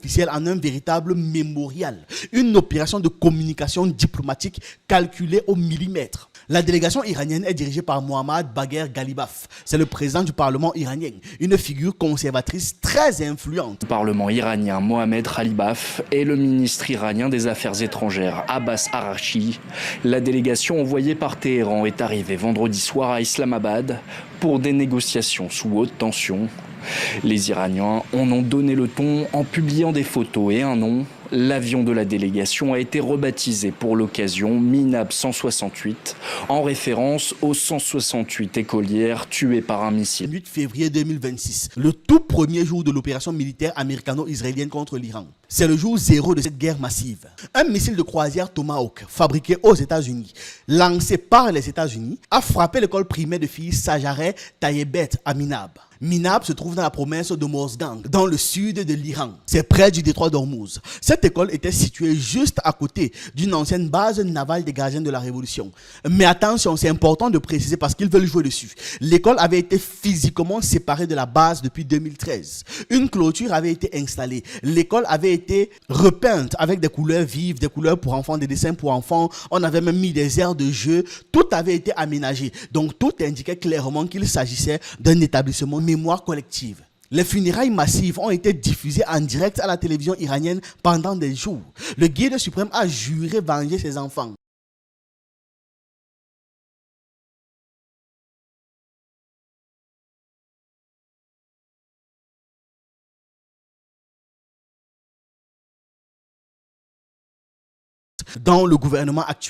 officielle en un véritable mémorial, une opération de communication diplomatique calculée au millimètre. La délégation iranienne est dirigée par Mohammad Bagher Ghalibaf. C'est le président du Parlement iranien, une figure conservatrice très influente. Le Parlement iranien Mohammad Ghalibaf et le ministre iranien des Affaires étrangères Abbas Araghchi. La délégation envoyée par Téhéran est arrivée vendredi soir à Islamabad pour des négociations sous haute tension. Les Iraniens en ont donné le ton en publiant des photos et un nom. L'avion de la délégation a été rebaptisé pour l'occasion Minab 168, en référence aux 168 écolières tuées par un missile. 8 février 2026, le tout premier jour de l'opération militaire américano-israélienne contre l'Iran. C'est le jour zéro de cette guerre massive. Un missile de croisière Tomahawk, fabriqué aux États-Unis, lancé par les États-Unis, a frappé l'école primaire de filles Sajareh Tayyebet à Minab. Minab se trouve dans la province de Morzgang, dans le sud de l'Iran. C'est près du détroit d'Ormuz. Cette école était située juste à côté d'une ancienne base navale des gardiens de la Révolution. Mais attention, c'est important de préciser parce qu'ils veulent jouer dessus. L'école avait été physiquement séparée de la base depuis 2013. Une clôture avait été installée. L'école avait été repeinte avec des couleurs vives, des couleurs pour enfants, des dessins pour enfants. On avait même mis des aires de jeu. Tout avait été aménagé. Donc tout indiquait clairement qu'il s'agissait d'un établissement mémoire collective. Les funérailles massives ont été diffusées en direct à la télévision iranienne pendant des jours. Le guide suprême a juré venger ses enfants. Dans le gouvernement actuel.